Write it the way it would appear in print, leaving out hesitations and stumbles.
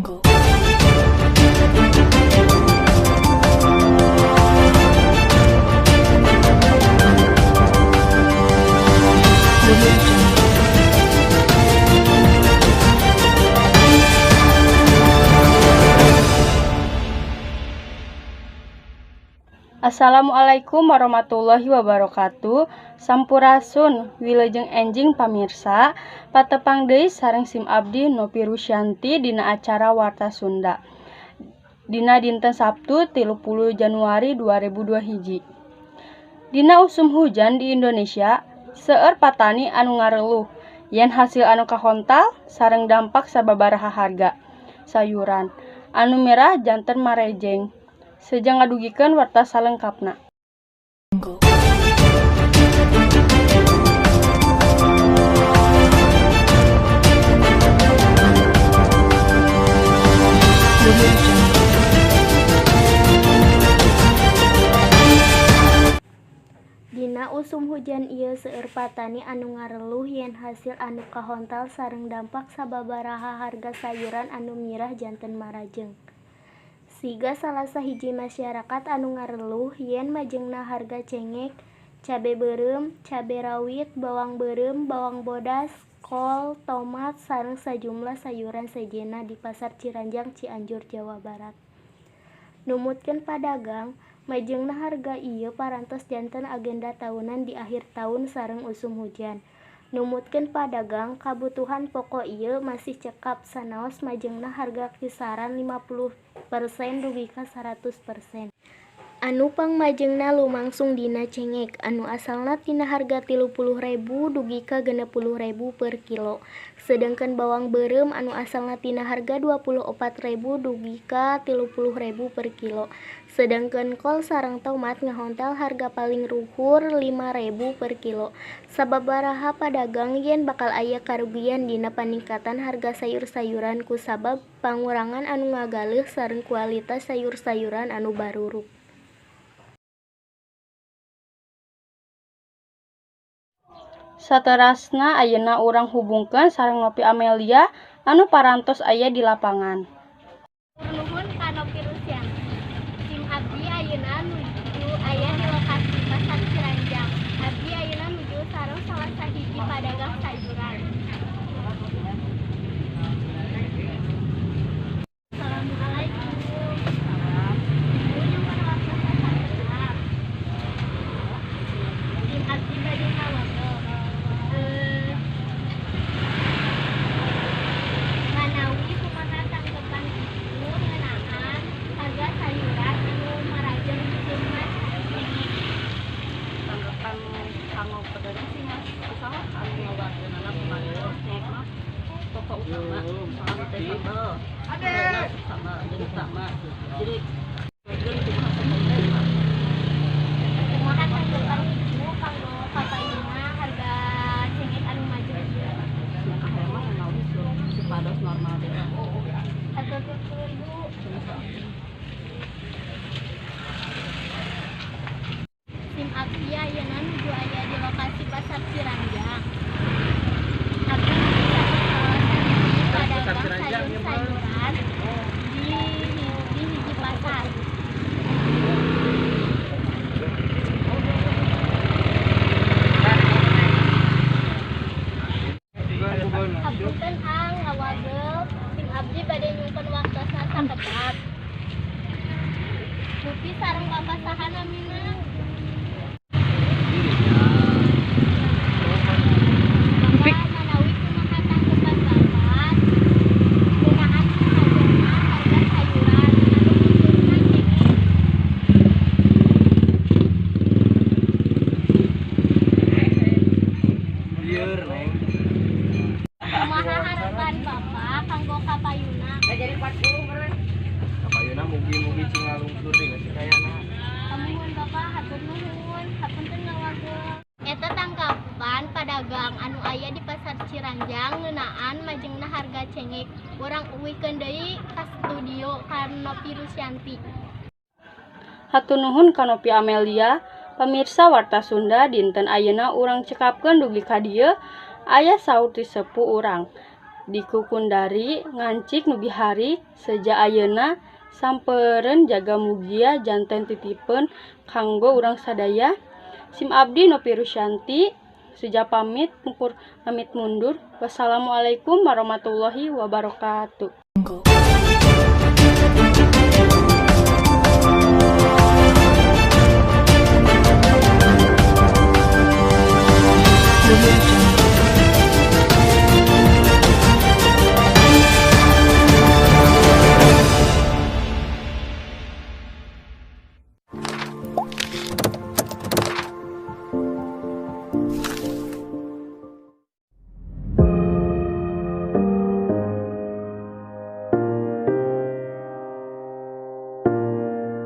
Jungle. Assalamualaikum warahmatullahi wabarakatuh. Sampurasun wilujeng enjing pamirsa, patepang deui sareng sim abdi Nopi Rusyanti dina acara Warta Sunda. Dina dinten Sabtu 30 Januari 2002 hiji. Dina usum hujan di Indonesia, seueur patani anu ngareluh yen hasil anu kahontal sareng dampak sababaraha harga sayuran anu merah janten marejeng. Sejang ngadugikeun warta salengkapna. Jungle. Dina usum hujan ieu seueur patani anu ngareluh yen hasil anu kahontal sareng dampak sababaraha harga sayuran anu mirah janten marajeng. Siga salah sahiji masyarakat anu ngareluh yen majengna harga cengek, cabe beureum, cabe rawit, bawang beureum, bawang bodas, kol, tomat, sareng sajumlah sayuran sejenna di Pasar Ciranjang, Cianjur, Jawa Barat. Numutkeun padagang, majengna harga ieu parantos janten agenda tahunan di akhir tahun sareng usum hujan. Numutkeun padagang, kabutuhan pokok ieu masih cekap sanaos majengna harga kisaran 50% dugi ka 100%. Anu pangmajengna lumangsung dina cengek, anu asalna tina harga 30.000 dugi ka 60.000 per kilo. Sedengkeun bawang beureum anu asalna tina harga 24.000 dugi ka 30.000 per kilo. Sedengkeun kol sareng tomat ngahontal harga paling ruhur 5.000 per kilo. Sababaraha padagang yen bakal aya karugian dina paningkatan harga sayur-sayuran kusabab pangurangan anu ngagaleuh sareng kualitas sayur-sayuran anu baruruk. Saterasna ayeuna urang hubungkeun sareng Nopi Amelia anu parantos aya di lapangan. Nuhun ka Nopi Rusyanti. Tim abdi ayeuna nuju aya di lokasi Pasar Ciranjang. Abdi ayeuna nuju sareng salah sahiji padagang sayuran. Assalamualaikum. Tim abdi bade ngawadog. Manawi kumaha tanggapan ibu ngeunaan harga sayuran anu marajeng di Mas? Tanggapan kanggo pedagang sih mas, usaha anu ngawarkeun anak kemarin snack mah pokok utama soalnya teh sambal sama jadi utama jadi bagian kumaha tanggapan mas. Kumaha tanggapan ibu kanggo kapayuna harga cengek anu majeng ieu? Aya mah naon supados normal deh. Hatur ibu. Tim abdi ayeuna nuju aya di lokasi Pasar Ciranjang. Abdi bisa pedagang sayur-sayuran di hiji pasar. Hapunten ngawadeg, tim abdi bade nyimpen waktosna sakedap. Nupi sareng bapak saha namina? Bapak manawi kumaha tanggapan bapak ngeunaan majengna harga sayuran anu khususna cengek? Kumaha harapan bapak kanggo kapayuna? Kapayuna mugi-mugi cingalungkur deui geus kayana. Kamuhun bapak, hatur nuhun, hapunten ngawadeg. Eta tanggapan padagang anu aya di Pasar Ciranjang ngeunaan majengna harga cengek. Urang uwikeun deui ka studio ka Nopi Rusyanti. Hatur nuhun ka Nopi Amelia. Pamirsa Warta Sunda dinten ayeuna urang cekapkeun dugi ka dieu aya saur ti sepuh urang. dikukundari ngancik nugi hari seja ayeuna sampeureun jaga mugia janten titipeun kanggo urang sadaya. Sim abdi Nopi Rusyanti suja pamit mundur. Wassalamualaikum warahmatullahi wabarakatuh. Menuju